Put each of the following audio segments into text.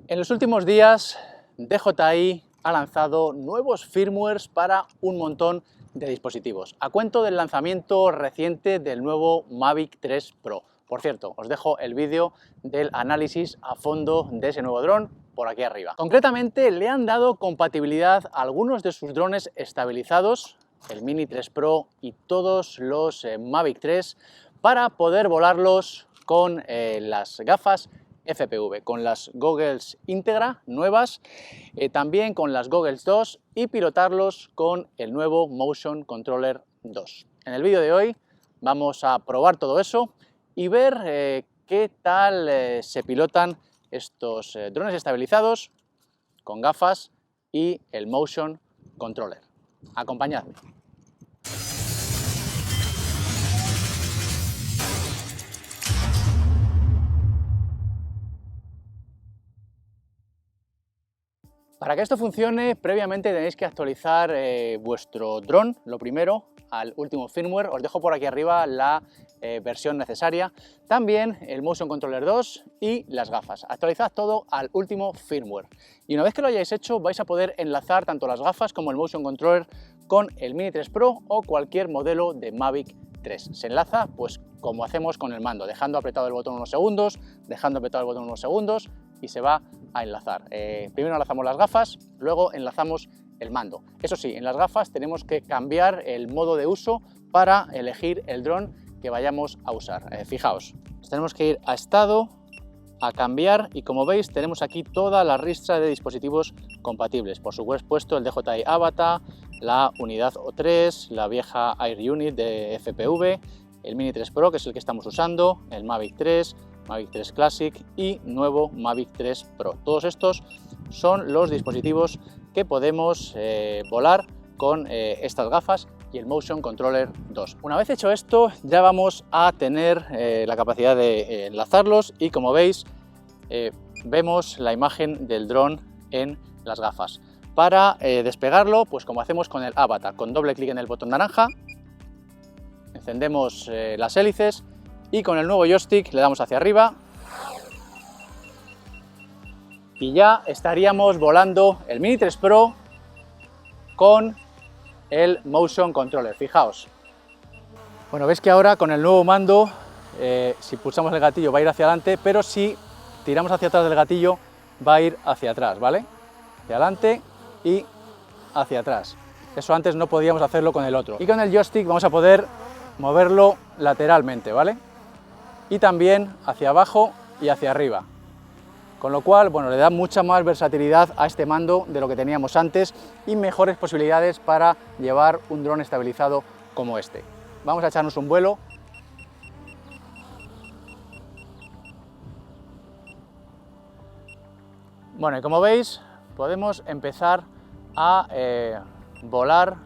En los últimos días, DJI ha lanzado nuevos firmwares para un montón de dispositivos, a cuento del lanzamiento reciente del nuevo Mavic 3 Pro. Por cierto, os dejo el vídeo del análisis a fondo de ese nuevo dron por aquí arriba. Concretamente, le han dado compatibilidad a algunos de sus drones estabilizados, el Mini 3 Pro y todos los Mavic 3, para poder volarlos con las gafas FPV, con las goggles íntegra nuevas, también con las goggles 2 y pilotarlos con el nuevo Motion Controller 2. En el vídeo de hoy vamos a probar todo eso y ver qué tal se pilotan estos drones estabilizados con gafas y el Motion Controller. Acompañadme. Para que esto funcione, previamente tenéis que actualizar vuestro dron, lo primero, al último firmware. Os dejo por aquí arriba la versión necesaria. También el Motion Controller 2 y las gafas. Actualizad todo al último firmware. Y una vez que lo hayáis hecho, vais a poder enlazar tanto las gafas como el Motion Controller con el Mini 3 Pro o cualquier modelo de Mavic 3. Se enlaza pues como hacemos con el mando, dejando apretado el botón unos segundos, dejando apretado el botón unos segundos y se va a enlazar. Primero enlazamos las gafas, luego enlazamos el mando. Eso sí, en las gafas tenemos que cambiar el modo de uso para elegir el dron que vayamos a usar. Fijaos, tenemos que ir a estado, a cambiar y como veis tenemos aquí toda la ristra de dispositivos compatibles. Por supuesto el DJI Avata, la unidad O3, la vieja Air Unit de FPV, el Mini 3 Pro que es el que estamos usando, el Mavic 3, Mavic 3 Classic y nuevo Mavic 3 Pro. Todos estos son los dispositivos que podemos volar con estas gafas y el Motion Controller 2. Una vez hecho esto, ya vamos a tener la capacidad de enlazarlos y como veis, vemos la imagen del dron en las gafas. Para despegarlo, pues como hacemos con el Avata, con doble clic en el botón naranja, encendemos las hélices y con el nuevo joystick le damos hacia arriba y ya estaríamos volando el Mini 3 Pro con el Motion Controller. Fijaos. Bueno, veis que ahora con el nuevo mando, si pulsamos el gatillo va a ir hacia adelante, pero si tiramos hacia atrás del gatillo va a ir hacia atrás, ¿vale? Hacia adelante y hacia atrás. Eso antes no podíamos hacerlo con el otro. Y con el joystick vamos a poder moverlo lateralmente, ¿vale? Y también hacia abajo y hacia arriba. Con lo cual, bueno, le da mucha más versatilidad a este mando de lo que teníamos antes y mejores posibilidades para llevar un dron estabilizado como este. Vamos a echarnos un vuelo. Bueno, y como veis, podemos empezar a volar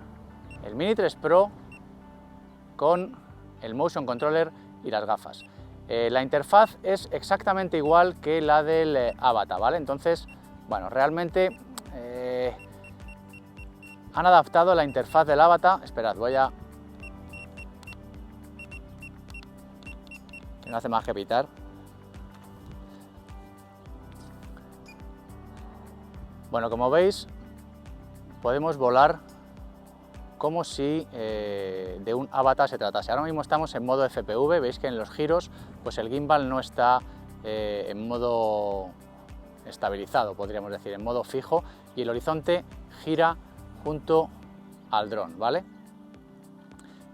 el Mini 3 Pro con el Motion Controller y las gafas. La interfaz es exactamente igual que la del Avata, ¿vale? Entonces, bueno, realmente han adaptado la interfaz del Avata. Esperad, no hace más que pitar. Bueno, como veis, podemos volar como si de un Avata se tratase. Ahora mismo estamos en modo FPV, veis que en los giros pues el gimbal no está en modo estabilizado, podríamos decir, en modo fijo, y el horizonte gira junto al dron, ¿vale?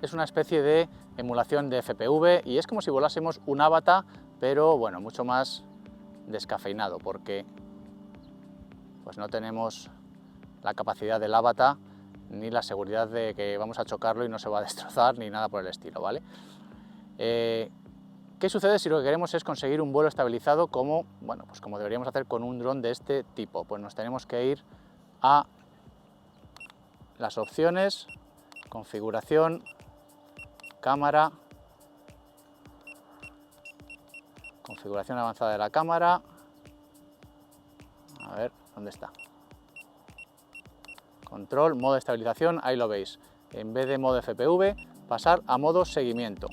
Es una especie de emulación de FPV y es como si volásemos un Avata, pero bueno, mucho más descafeinado, porque pues no tenemos la capacidad del Avata ni la seguridad de que vamos a chocarlo y no se va a destrozar ni nada por el estilo, ¿vale? ¿Qué sucede si lo que queremos es conseguir un vuelo estabilizado como, bueno, pues como deberíamos hacer con un dron de este tipo? Pues nos tenemos que ir a las opciones, configuración, cámara, configuración avanzada de la cámara, a ver, ¿dónde está? Control, modo de estabilización, ahí lo veis. En vez de modo FPV, pasar a modo seguimiento.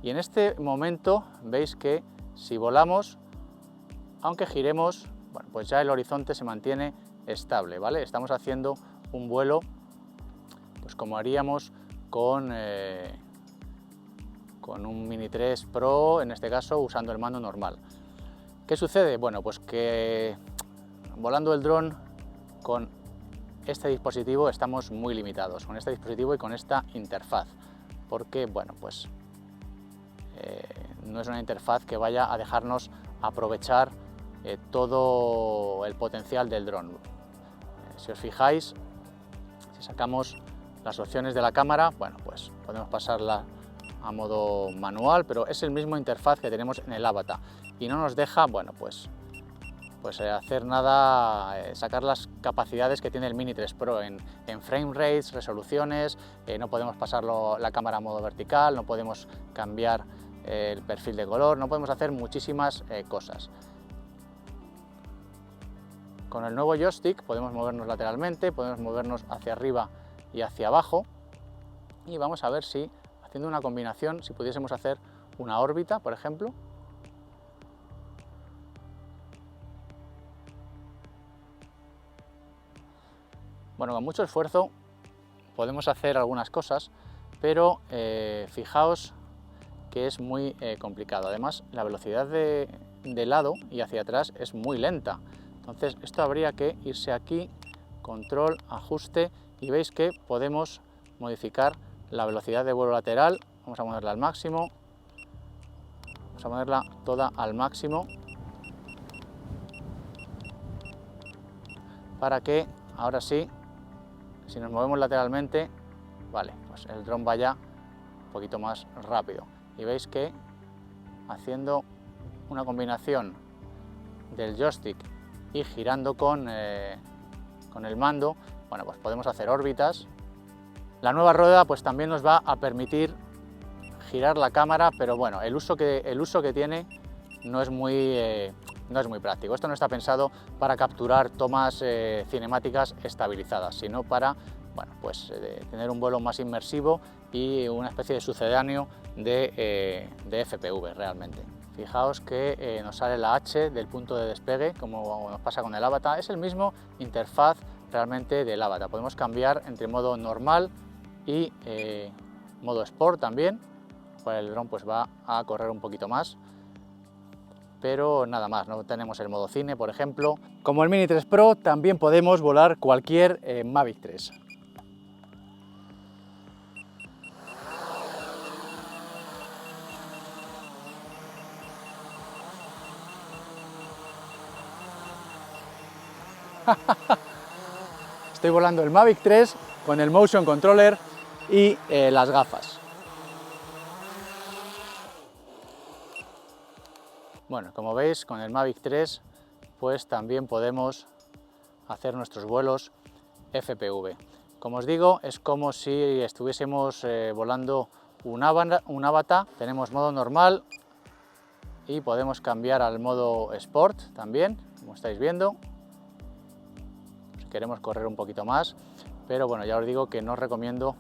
Y en este momento veis que si volamos, aunque giremos, bueno, pues ya el horizonte se mantiene estable, ¿vale? Estamos haciendo un vuelo pues como haríamos con un Mini 3 Pro, en este caso usando el mando normal. ¿Qué sucede? Bueno, pues que volando el dron con este dispositivo estamos muy limitados, con este dispositivo y con esta interfaz, porque bueno, pues no es una interfaz que vaya a dejarnos aprovechar todo el potencial del dron. Si os fijáis, si sacamos las opciones de la cámara, bueno, pues podemos pasarla a modo manual, pero es el mismo interfaz que tenemos en el Avata y no nos deja, bueno, pues hacer nada, sacar las capacidades que tiene el Mini 3 Pro en frame rates, resoluciones, no podemos pasarlo la cámara a modo vertical, no podemos cambiar el perfil de color, no podemos hacer muchísimas cosas. Con el nuevo joystick podemos movernos lateralmente, podemos movernos hacia arriba y hacia abajo, y vamos a ver si haciendo una combinación, si pudiésemos hacer una órbita, por ejemplo. Bueno, con mucho esfuerzo podemos hacer algunas cosas, pero fijaos que es muy complicado. Además, la velocidad de lado y hacia atrás es muy lenta. Entonces, esto habría que irse aquí, control, ajuste, y veis que podemos modificar la velocidad de vuelo lateral. Vamos a ponerla al máximo, vamos a ponerla toda al máximo, para que ahora sí, si nos movemos lateralmente, vale, pues el dron vaya un poquito más rápido. Y veis que haciendo una combinación del joystick y girando con el mando, bueno, pues podemos hacer órbitas. La nueva rueda pues también nos va a permitir girar la cámara, pero bueno, el uso que tiene no es muy práctico. Esto no está pensado para capturar tomas cinemáticas estabilizadas, sino para, bueno, pues, tener un vuelo más inmersivo y una especie de sucedáneo de FPV realmente. Fijaos que nos sale la H del punto de despegue, como nos pasa con el Avata. Es el mismo interfaz realmente del Avata. Podemos cambiar entre modo normal y modo Sport también. El dron pues va a correr un poquito más, pero nada más. No tenemos el modo cine, por ejemplo. Como el Mini 3 Pro, también podemos volar cualquier Mavic 3. Estoy volando el Mavic 3 con el Motion Controller y las gafas. Bueno, como veis, con el Mavic 3 pues también podemos hacer nuestros vuelos FPV. Como os digo, es como si estuviésemos volando un Avata. Tenemos modo normal y podemos cambiar al modo Sport también, como estáis viendo. Si queremos correr un poquito más, pero bueno, ya os digo que no os recomiendo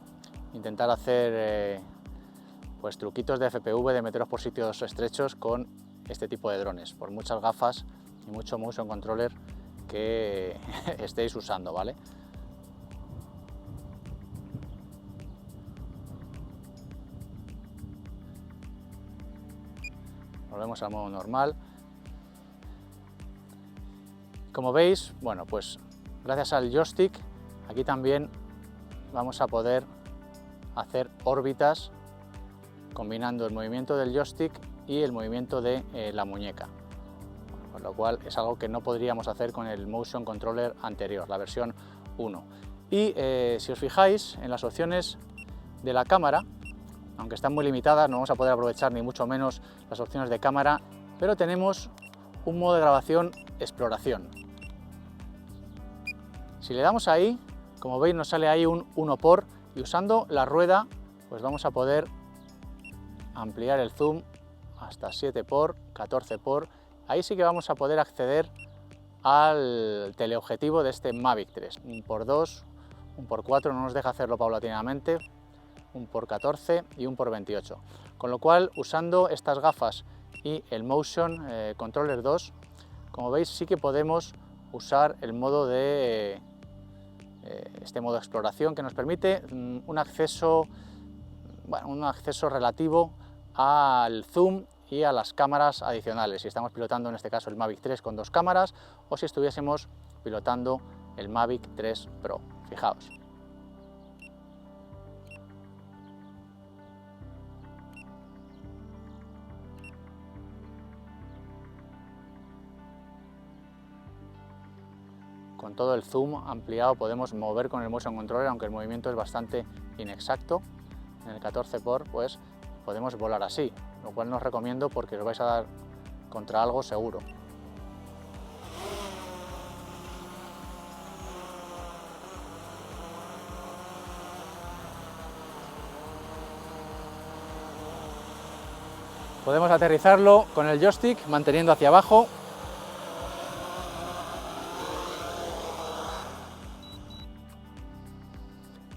intentar hacer pues truquitos de FPV, de meteros por sitios estrechos con este tipo de drones, por muchas gafas y mucho motion controller que estéis usando, ¿vale? Volvemos al modo normal. Como veis, bueno, pues gracias al joystick aquí también vamos a poder hacer órbitas combinando el movimiento del joystick y el movimiento de la muñeca, con lo cual es algo que no podríamos hacer con el Motion Controller anterior, la versión 1. Y si os fijáis en las opciones de la cámara, aunque están muy limitadas, no vamos a poder aprovechar ni mucho menos las opciones de cámara, pero tenemos un modo de grabación exploración. Si le damos ahí, como veis nos sale ahí un 1x, y usando la rueda pues vamos a poder ampliar el zoom hasta 7x, 14x. Ahí sí que vamos a poder acceder al teleobjetivo de este Mavic 3, 1x2, 1x4, no nos deja hacerlo paulatinamente, 1x14 y 1x28. Con lo cual, usando estas gafas y el Motion Controller 2, como veis, sí que podemos usar el modo de este modo de exploración, que nos permite un acceso relativo al zoom y a las cámaras adicionales, si estamos pilotando en este caso el Mavic 3 con 2 cámaras o si estuviésemos pilotando el Mavic 3 Pro. Fijaos. Con todo el zoom ampliado podemos mover con el motion controller, aunque el movimiento es bastante inexacto. En el 14 por pues podemos volar así, lo cual no os recomiendo porque os vais a dar contra algo seguro. Podemos aterrizarlo con el joystick manteniendo hacia abajo.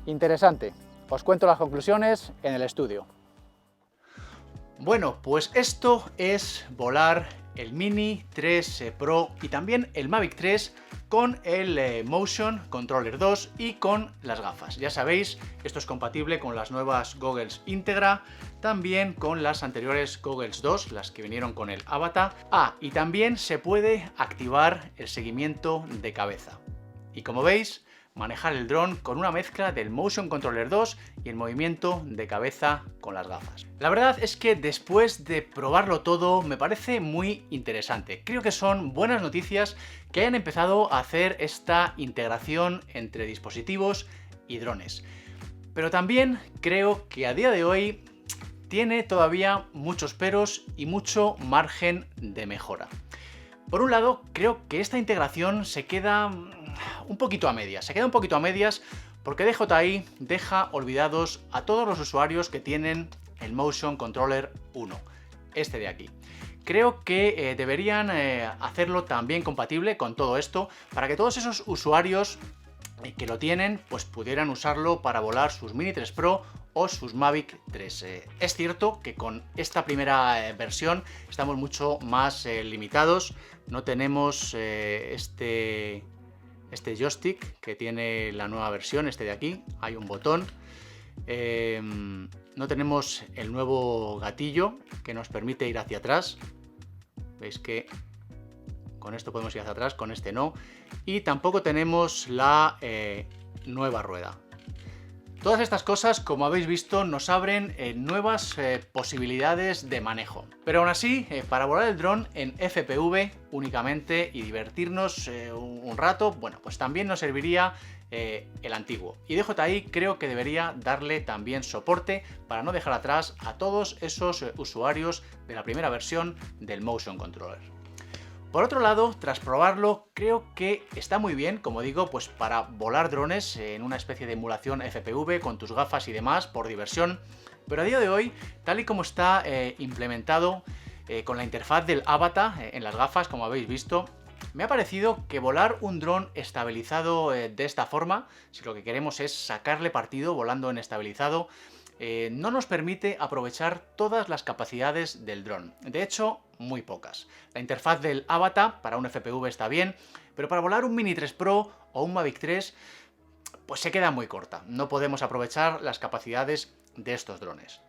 Interesante. Os cuento las conclusiones en el estudio. Bueno, pues esto es volar el Mini 3 Pro y también el Mavic 3 con el Motion Controller 2 y con las gafas. Ya sabéis, esto es compatible con las nuevas Goggles Integra, también con las anteriores Goggles 2, las que vinieron con el Avatar. Y también se puede activar el seguimiento de cabeza. Y como veis, manejar el dron con una mezcla del Motion Controller 2 y el movimiento de cabeza con las gafas. La verdad es que después de probarlo todo me parece muy interesante. Creo que son buenas noticias que hayan empezado a hacer esta integración entre dispositivos y drones. Pero también creo que a día de hoy tiene todavía muchos peros y mucho margen de mejora. Por un lado, creo que esta integración se queda un poquito a medias, porque DJI deja olvidados a todos los usuarios que tienen el Motion Controller 1, este de aquí. Creo que deberían hacerlo también compatible con todo esto, para que todos esos usuarios que lo tienen, pues pudieran usarlo para volar sus Mini 3 Pro o sus Mavic 3. Es cierto que con esta primera versión estamos mucho más limitados, no tenemos este joystick que tiene la nueva versión, este de aquí, hay un botón. No tenemos el nuevo gatillo que nos permite ir hacia atrás. Veis que con esto podemos ir hacia atrás, con este no. Y tampoco tenemos la nueva rueda. Todas estas cosas, como habéis visto, nos abren nuevas posibilidades de manejo. Pero aún así, para volar el dron en FPV únicamente y divertirnos un rato, bueno, pues también nos serviría el antiguo. Y DJI creo que debería darle también soporte para no dejar atrás a todos esos usuarios de la primera versión del Motion Controller. Por otro lado, tras probarlo, creo que está muy bien, como digo, pues para volar drones en una especie de emulación FPV con tus gafas y demás por diversión, pero a día de hoy, tal y como está implementado con la interfaz del Avatar en las gafas, como habéis visto, me ha parecido que volar un dron estabilizado de esta forma, si lo que queremos es sacarle partido volando en estabilizado, no nos permite aprovechar todas las capacidades del dron. De hecho, muy pocas. La interfaz del Avatar para un FPV está bien, pero para volar un Mini 3 Pro o un Mavic 3, pues se queda muy corta. No podemos aprovechar las capacidades de estos drones.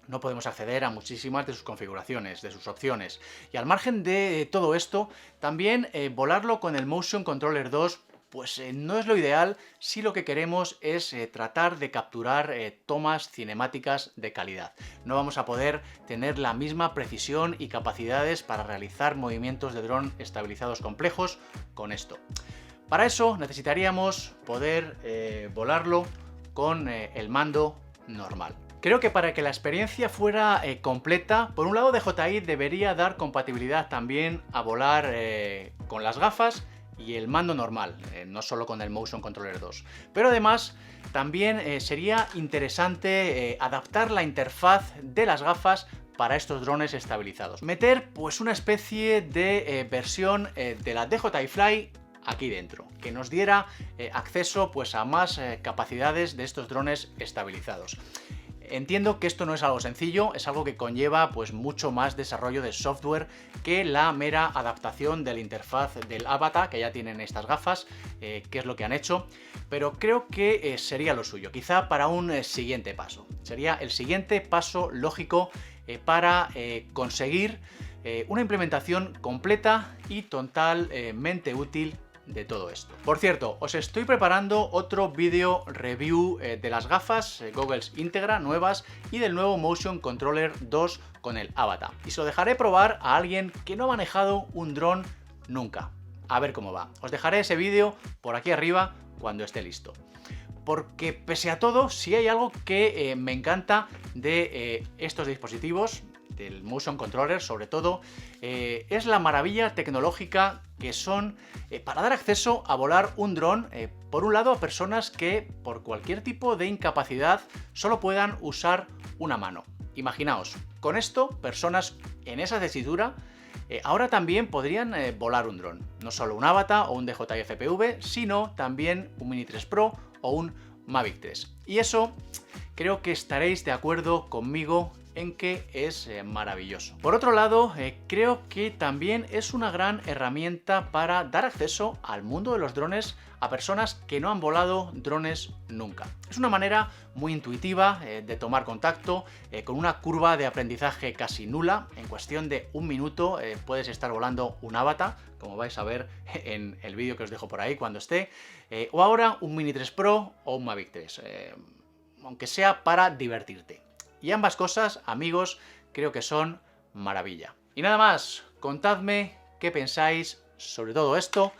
No podemos acceder a muchísimas de sus configuraciones, de sus opciones. Y al margen de todo esto, también volarlo con el Motion Controller 2 pues no es lo ideal si lo que queremos es tratar de capturar tomas cinemáticas de calidad. No vamos a poder tener la misma precisión y capacidades para realizar movimientos de dron estabilizados complejos con esto. Para eso necesitaríamos poder volarlo con el mando normal. Creo que para que la experiencia fuera completa, por un lado DJI debería dar compatibilidad también a volar con las gafas y el mando normal, no solo con el Motion Controller 2. Pero además también sería interesante adaptar la interfaz de las gafas para estos drones estabilizados. Meter pues una especie de versión de la DJI Fly aquí dentro, que nos diera acceso pues a más capacidades de estos drones estabilizados. Entiendo que esto no es algo sencillo, es algo que conlleva pues mucho más desarrollo de software que la mera adaptación de la interfaz del avatar que ya tienen estas gafas, que es lo que han hecho, pero creo que sería lo suyo, quizá para un siguiente paso. Sería el siguiente paso lógico para conseguir una implementación completa y totalmente útil de todo esto. Por cierto, os estoy preparando otro vídeo review de las gafas Goggles Integra nuevas y del nuevo Motion Controller 2 con el avatar. Y se lo dejaré probar a alguien que no ha manejado un dron nunca. A ver cómo va. Os dejaré ese vídeo por aquí arriba cuando esté listo. Porque pese a todo, si hay algo que me encanta de estos dispositivos, del Motion Controller sobre todo, es la maravilla tecnológica que son para dar acceso a volar un dron, por un lado a personas que por cualquier tipo de incapacidad solo puedan usar una mano. Imaginaos, con esto personas en esa tesitura ahora también podrían volar un dron, no solo un Avatar o un DJI FPV, sino también un Mini 3 Pro o un Mavic 3. Y eso creo que estaréis de acuerdo conmigo en que es maravilloso. Por otro lado, creo que también es una gran herramienta para dar acceso al mundo de los drones a personas que no han volado drones nunca. Es una manera muy intuitiva de tomar contacto, con una curva de aprendizaje casi nula. En cuestión de un minuto puedes estar volando un avatar, como vais a ver en el vídeo que os dejo por ahí cuando esté, o ahora un Mini 3 Pro o un Mavic 3, aunque sea para divertirte. Y ambas cosas, amigos, creo que son maravilla. Y nada más, contadme qué pensáis sobre todo esto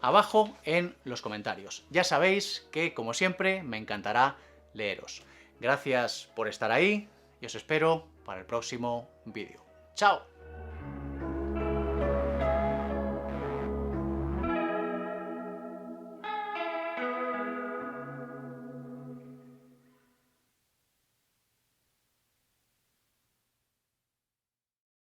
abajo en los comentarios. Ya sabéis que, como siempre, me encantará leeros. Gracias por estar ahí y os espero para el próximo vídeo. ¡Chao!